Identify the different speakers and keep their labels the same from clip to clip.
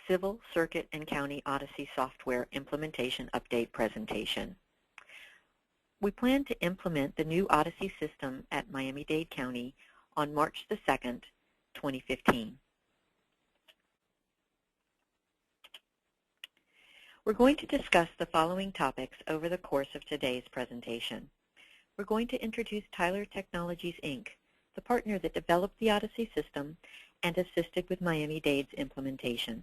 Speaker 1: Civil, Circuit, and County Odyssey Software Implementation Update presentation. We plan to implement the new Odyssey system at Miami-Dade County on March the 2nd, 2015. We're going to discuss the following topics over the course of today's presentation. We're going to introduce Tyler Technologies, Inc., the partner that developed the Odyssey system and assisted with Miami-Dade's implementation.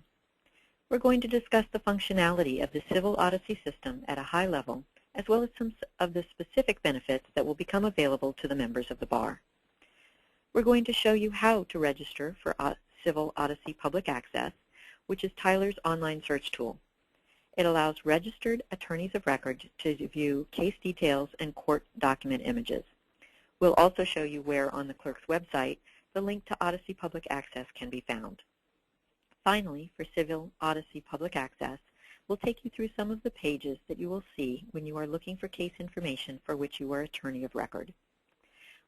Speaker 1: We're going to discuss the functionality of the Civil Odyssey system at a high level, as well as some of the specific benefits that will become available to the members of the bar. We're going to show you how to register for Civil Odyssey Public Access, which is Tyler's online search tool. It allows registered attorneys of record to view case details and court document images. We'll also show you where on the clerk's website the link to Odyssey Public Access can be found. Finally, for Civil Odyssey Public Access, we'll take you through some of the pages that you will see when you are looking for case information for which you are attorney of record.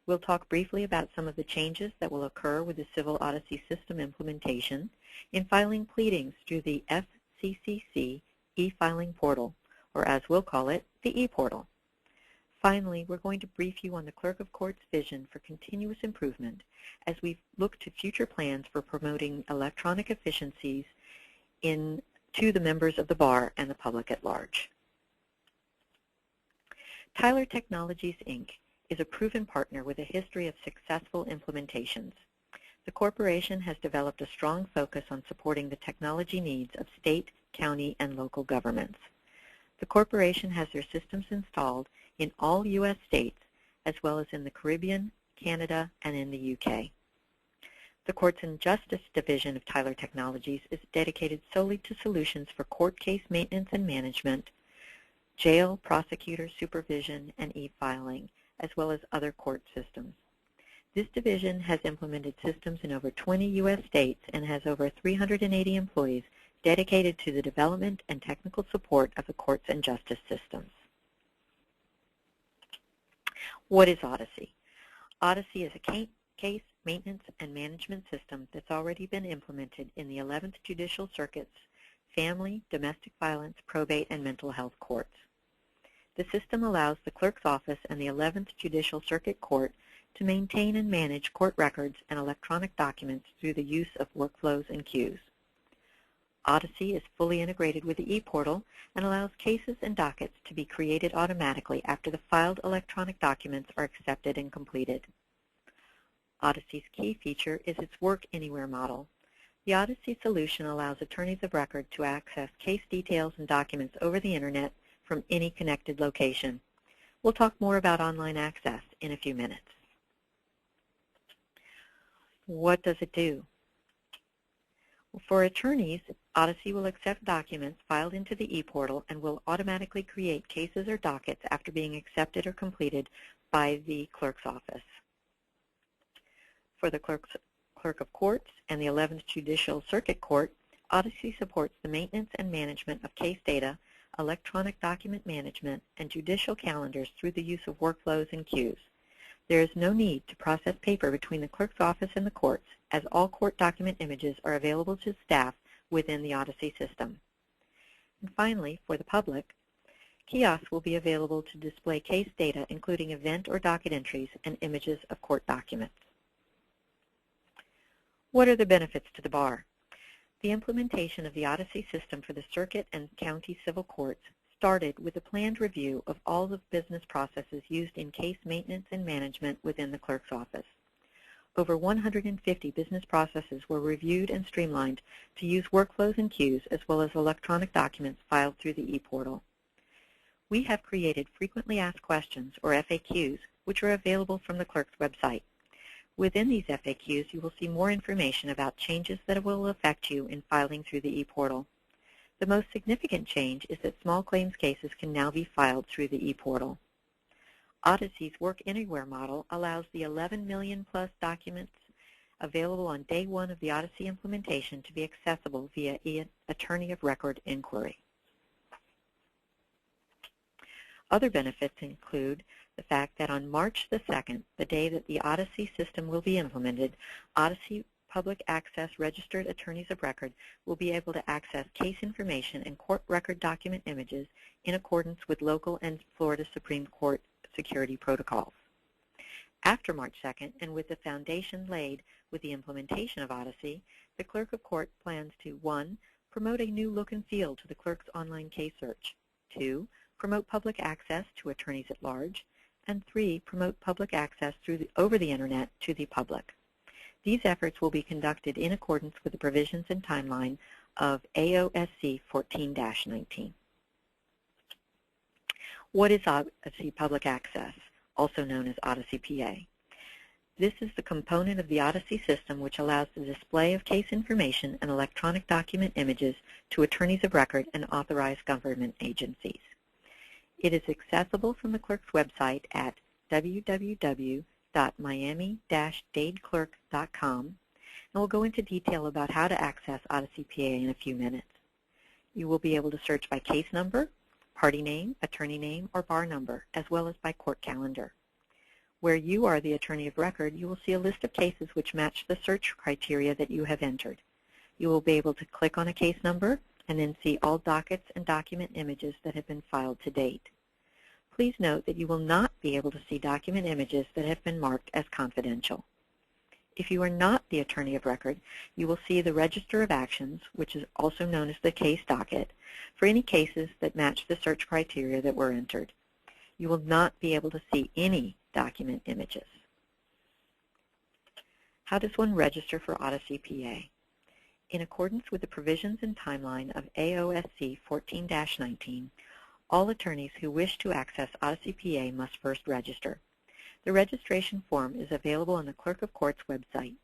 Speaker 1: We'll talk briefly about some of the changes that will occur with the Civil Odyssey system implementation in filing pleadings through the FCCC e-filing portal, or as we'll call it, the e-portal. Finally, we're going to brief you on the Clerk of Court's vision for continuous improvement as we look to future plans for promoting electronic efficiencies to the members of the bar and the public at large. Tyler Technologies, Inc. is a proven partner with a history of successful implementations. The corporation has developed a strong focus on supporting the technology needs of state, county, and local governments. The corporation has their systems installed in all U.S. states, as well as in the Caribbean, Canada, and in the UK. The Courts and Justice Division of Tyler Technologies is dedicated solely to solutions for court case maintenance and management, jail, prosecutor supervision, and e-filing, as well as other court systems. This division has implemented systems in over 20 U.S. states and has over 380 employees dedicated to the development and technical support of the courts and justice systems. What is Odyssey? Odyssey is a case maintenance and management system that's already been implemented in the 11th Judicial Circuit's family, domestic violence, probate, and mental health courts. The system allows the clerk's office and the 11th Judicial Circuit Court to maintain and manage court records and electronic documents through the use of workflows and queues. Odyssey is fully integrated with the e-portal and allows cases and dockets to be created automatically after the filed electronic documents are accepted and completed. Odyssey's key feature is its Work Anywhere model. The Odyssey solution allows attorneys of record to access case details and documents over the Internet from any connected location. We'll talk more about online access in a few minutes. What does it do? Well, for attorneys, Odyssey will accept documents filed into the e-portal and will automatically create cases or dockets after being accepted or completed by the clerk's office. For the Clerk of Courts and the 11th Judicial Circuit Court, Odyssey supports the maintenance and management of case data, electronic document management, and judicial calendars through the use of workflows and queues. There is no need to process paper between the clerk's office and the courts, as all court document images are available to staff within the Odyssey system. And finally, for the public, kiosks will be available to display case data, including event or docket entries and images of court documents. What are the benefits to the bar? The implementation of the Odyssey system for the circuit and county civil courts started with a planned review of all the business processes used in case maintenance and management within the clerk's office. Over 150 business processes were reviewed and streamlined to use workflows and queues as well as electronic documents filed through the e-portal. We have created frequently asked questions, or FAQs, which are available from the clerk's website. Within these FAQs, you will see more information about changes that will affect you in filing through the e-portal. The most significant change is that small claims cases can now be filed through the e-portal. Odyssey's Work Anywhere model allows the 11 million plus documents available on day one of the Odyssey implementation to be accessible via attorney of record inquiry. Other benefits include the fact that on March the 2nd, the day that the Odyssey system will be implemented, Odyssey public access registered attorneys of record will be able to access case information and court record document images in accordance with local and Florida Supreme Court security protocols. After March 2nd, and with the foundation laid with the implementation of Odyssey, the Clerk of Court plans to 1. Promote a new look and feel to the clerk's online case search, 2. Promote public access to attorneys at large, and 3. Promote public access over the Internet to the public. These efforts will be conducted in accordance with the provisions and timeline of AOSC 14-19. What is Odyssey Public Access, also known as Odyssey PA? This is the component of the Odyssey system which allows the display of case information and electronic document images to attorneys of record and authorized government agencies. It is accessible from the clerk's website at www.miami-dadeclerk.com, and we'll go into detail about how to access Odyssey PA in a few minutes. You will be able to search by case number, party name, attorney name, or bar number, as well as by court calendar. Where you are the attorney of record, you will see a list of cases which match the search criteria that you have entered. You will be able to click on a case number and then see all dockets and document images that have been filed to date. Please note that you will not be able to see document images that have been marked as confidential. If you are not the attorney of record, you will see the Register of Actions, which is also known as the case docket, for any cases that match the search criteria that were entered. You will not be able to see any document images. How does one register for Odyssey PA? In accordance with the provisions and timeline of AOSC 14-19, all attorneys who wish to access Odyssey PA must first register. The registration form is available on the Clerk of Court's website.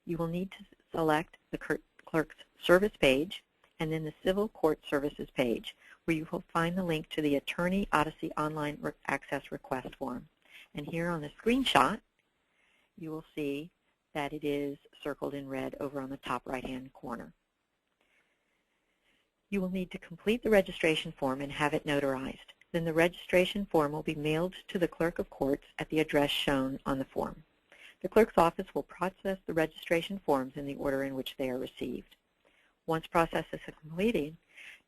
Speaker 1: You will need to select the Clerk's Service page and then the Civil Court Services page, where you will find the link to the Attorney Odyssey Online Access Request form. And here on the screenshot, you will see that it is circled in red over on the top right-hand corner. You will need to complete the registration form and have it notarized. Then the registration form will be mailed to the Clerk of Courts at the address shown on the form. The Clerk's office will process the registration forms in the order in which they are received. Once process is completed,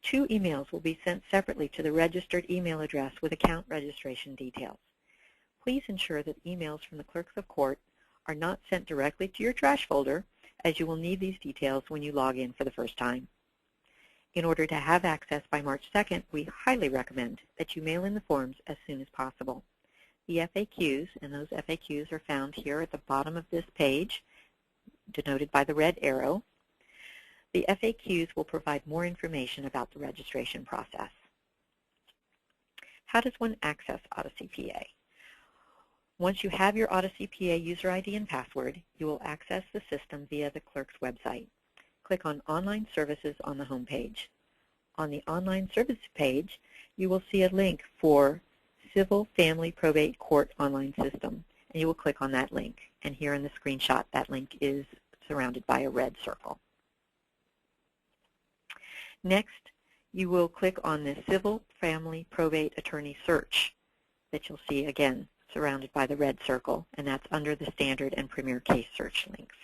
Speaker 1: 2 emails will be sent separately to the registered email address with account registration details. Please ensure that emails from the Clerks of Court are not sent directly to your trash folder, as you will need these details when you log in for the first time. In order to have access by March 2nd, we highly recommend that you mail in the forms as soon as possible. The FAQs, and those FAQs are found here at the bottom of this page, denoted by the red arrow. The FAQs will provide more information about the registration process. How does one access Odyssey PA? Once you have your Odyssey PA user ID and password, you will access the system via the clerk's website. Click on Online Services on the home page. On the Online Services page, you will see a link for Civil Family Probate Court Online System, and you will click on that link. And here in the screenshot, that link is surrounded by a red circle. Next, you will click on the Civil Family Probate Attorney Search that you'll see again surrounded by the red circle, and that's under the Standard and Premier Case Search links.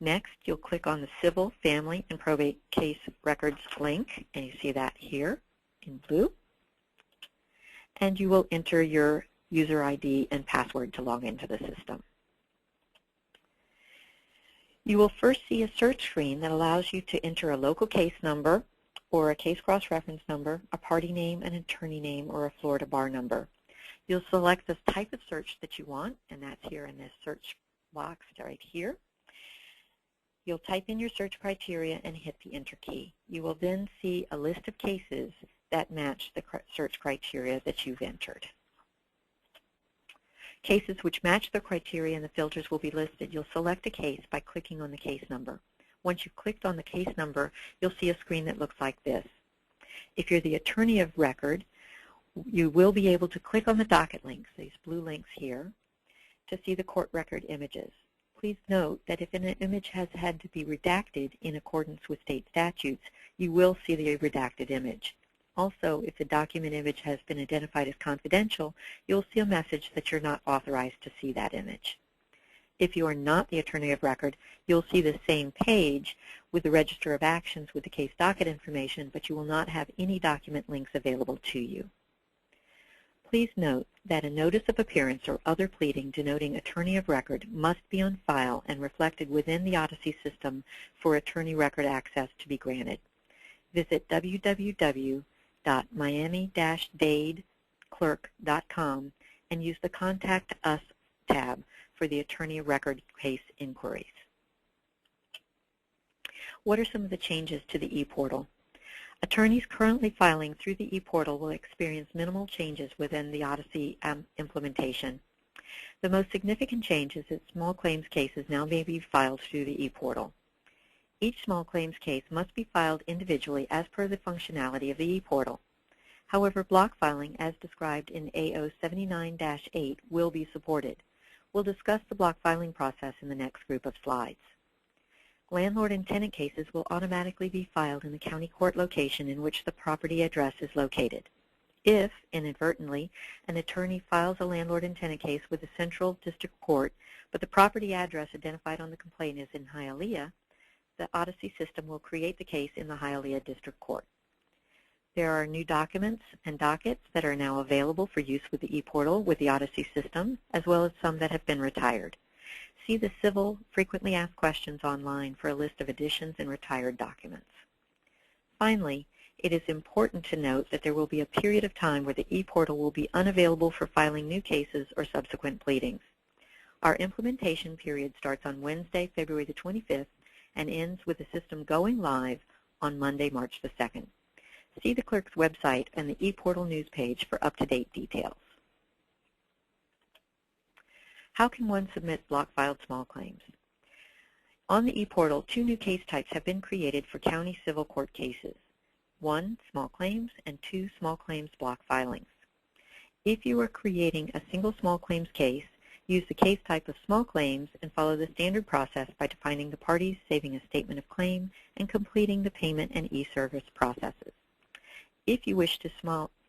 Speaker 1: Next, you'll click on the Civil, Family, and Probate Case Records link, and you see that here in blue. And you will enter your user ID and password to log into the system. You will first see a search screen that allows you to enter a local case number or a case cross-reference number, a party name, an attorney name, or a Florida bar number. You'll select the type of search that you want, and that's here in this search box right here. You'll type in your search criteria and hit the Enter key. You will then see a list of cases that match the search criteria that you've entered. Cases which match the criteria and the filters will be listed. You'll select a case by clicking on the case number. Once you've clicked on the case number, you'll see a screen that looks like this. If you're the attorney of record, you will be able to click on the docket links, these blue links here, to see the court record images. Please note that if an image has had to be redacted in accordance with state statutes, you will see the redacted image. Also, if the document image has been identified as confidential, you'll see a message that you're not authorized to see that image. If you are not the attorney of record, you'll see the same page with the Register of Actions with the case docket information, but you will not have any document links available to you. Please note that a notice of appearance or other pleading denoting attorney of record must be on file and reflected within the Odyssey system for attorney record access to be granted. Visit www.miami-dade-clerk.com and use the Contact Us tab for the attorney of record case inquiries. What are some of the changes to the ePortal? Attorneys currently filing through the ePortal will experience minimal changes within the Odyssey implementation. The most significant change is that small claims cases now may be filed through the ePortal. Each small claims case must be filed individually as per the functionality of the ePortal. However, block filing, as described in AO 79-8, will be supported. We'll discuss the block filing process in the next group of slides. Landlord and tenant cases will automatically be filed in the county court location in which the property address is located. If, inadvertently, an attorney files a landlord and tenant case with the Central District Court, but the property address identified on the complaint is in Hialeah, the Odyssey system will create the case in the Hialeah District Court. There are new documents and dockets that are now available for use with the ePortal with the Odyssey system, as well as some that have been retired. See the Civil Frequently Asked Questions online for a list of additions and retired documents. Finally, it is important to note that there will be a period of time where the ePortal will be unavailable for filing new cases or subsequent pleadings. Our implementation period starts on Wednesday, February the 25th, and ends with the system going live on Monday, March the 2nd. See the clerk's website and the ePortal news page for up-to-date details. How can one submit block-filed small claims? On the ePortal, 2 new case types have been created for county civil court cases. 1, small claims, and 2, small claims block filings. If you are creating a single small claims case, use the case type of small claims and follow the standard process by defining the parties, saving a statement of claim, and completing the payment and e-service processes. If you wish to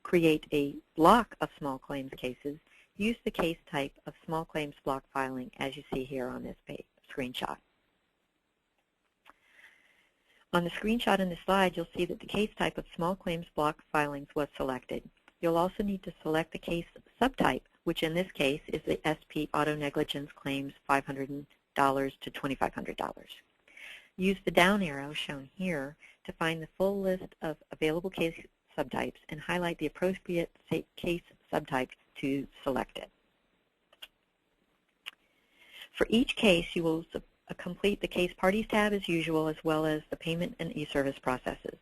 Speaker 1: create a block of small claims cases, use the case type of small claims block filing as you see here on this screenshot. On the screenshot in the slide, you'll see that the case type of small claims block filings was selected. You'll also need to select the case subtype, which in this case is the SP Auto Negligence Claims $500 to $2,500. Use the down arrow shown here to find the full list of available case subtypes and highlight the appropriate case subtype to select it. For each case, you will complete the Case Parties tab as usual, as well as the payment and e-service processes.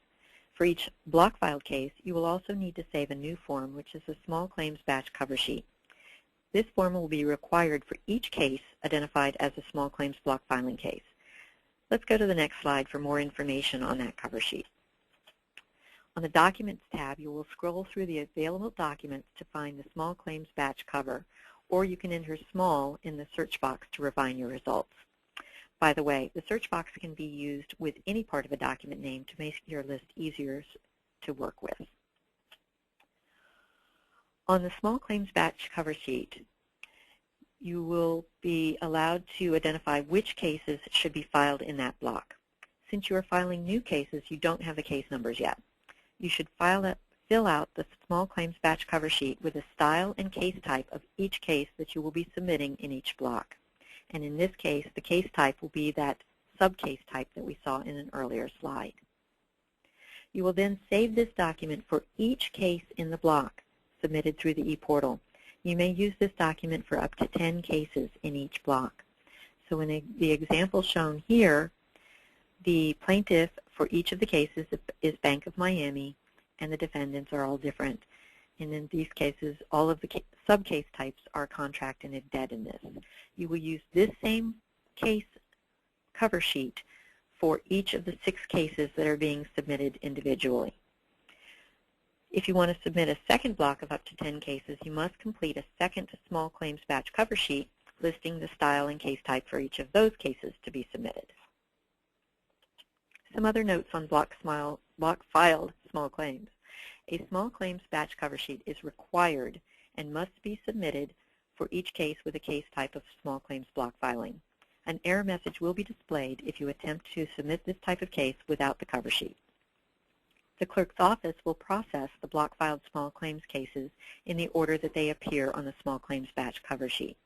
Speaker 1: For each block filed case, you will also need to save a new form, which is a small claims batch cover sheet. This form will be required for each case identified as a small claims block filing case. Let's go to the next slide for more information on that cover sheet. On the Documents tab, you will scroll through the available documents to find the small claims batch cover, or you can enter small in the search box to refine your results. By the way, the search box can be used with any part of a document name to make your list easier to work with. On the small claims batch cover sheet, you will be allowed to identify which cases should be filed in that block. Since you are filing new cases, you don't have the case numbers yet. You should fill out the small claims batch cover sheet with the style and case type of each case that you will be submitting in each block. And in this case, the case type will be that subcase type that we saw in an earlier slide. You will then save this document for each case in the block submitted through the ePortal. You may use this document for up to 10 cases in each block. So in the example shown here, the plaintiff for each of the cases is Bank of Miami, and the defendants are all different. And in these cases, all of the subcase types are contract and indebtedness. You will use this same case cover sheet for each of the 6 cases that are being submitted individually. If you want to submit a second block of up to 10 cases, you must complete a second small claims batch cover sheet listing the style and case type for each of those cases to be submitted. Some other notes on block-filed small claims. A small claims batch cover sheet is required and must be submitted for each case with a case type of small claims block filing. An error message will be displayed if you attempt to submit this type of case without the cover sheet. The clerk's office will process the block-filed small claims cases in the order that they appear on the small claims batch cover sheet.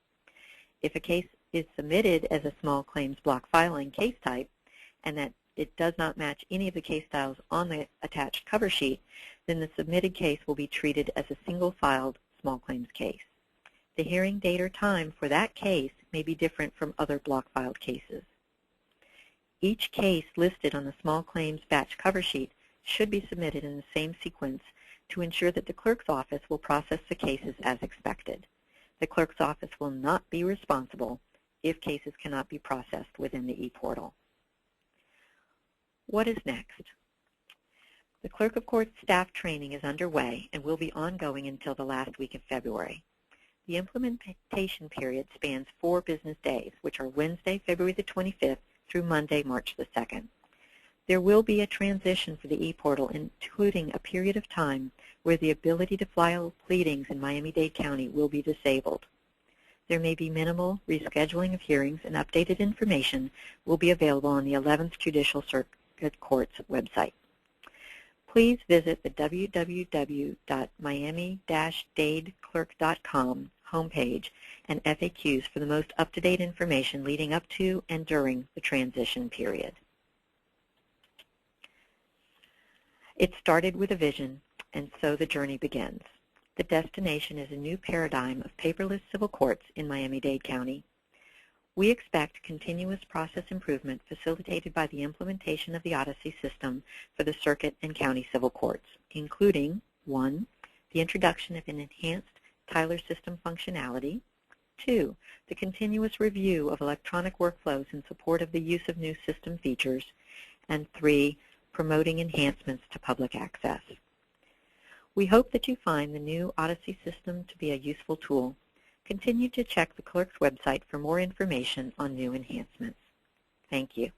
Speaker 1: If a case is submitted as a small claims block filing case type and that it does not match any of the case styles on the attached cover sheet, then the submitted case will be treated as a single-filed small claims case. The hearing date or time for that case may be different from other block-filed cases. Each case listed on the small claims batch cover sheet should be submitted in the same sequence to ensure that the clerk's office will process the cases as expected. The clerk's office will not be responsible if cases cannot be processed within the ePortal. What is next? The Clerk of Court staff training is underway and will be ongoing until the last week of February. The implementation period spans 4 business days, which are Wednesday, February the 25th through Monday, March the 2nd. There will be a transition for the ePortal, including a period of time where the ability to file pleadings in Miami-Dade County will be disabled. There may be minimal rescheduling of hearings, and updated information will be available on the 11th Judicial Circuit Court's website. Please visit the www.miami-dadeclerk.com homepage and FAQs for the most up-to-date information leading up to and during the transition period. It started with a vision, and so the journey begins. The destination is a new paradigm of paperless civil courts in Miami-Dade County. We expect continuous process improvement facilitated by the implementation of the Odyssey system for the circuit and county civil courts, including 1, the introduction of an enhanced Tyler system functionality, 2, the continuous review of electronic workflows in support of the use of new system features, and 3, promoting enhancements to public access. We hope that you find the new Odyssey system to be a useful tool. Continue to check the clerk's website for more information on new enhancements. Thank you.